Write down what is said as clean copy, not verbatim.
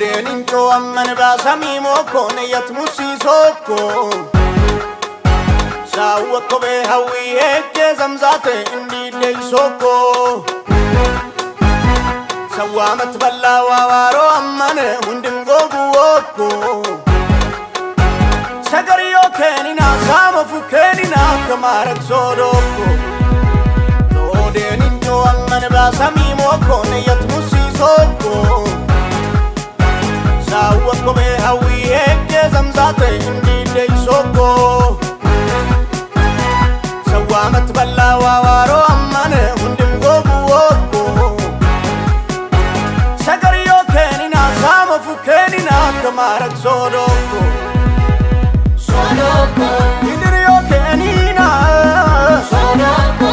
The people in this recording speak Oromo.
denincho amman basami moko ne yatmusi soko sawko be hawi eke zamzate indi dei soko sawamat balla wawaro amman hundim gogu woko sagariyo kenina samofu kenina kamarak sodoko denincho amman basami moko ne yatmusi soko sawko be hawi eke zamzate indi dei soko sawamat balla wawaro amman hundim gogu woko sagariyo kenina samofu kenina kamarak sodoko idiriyo kenina sodoko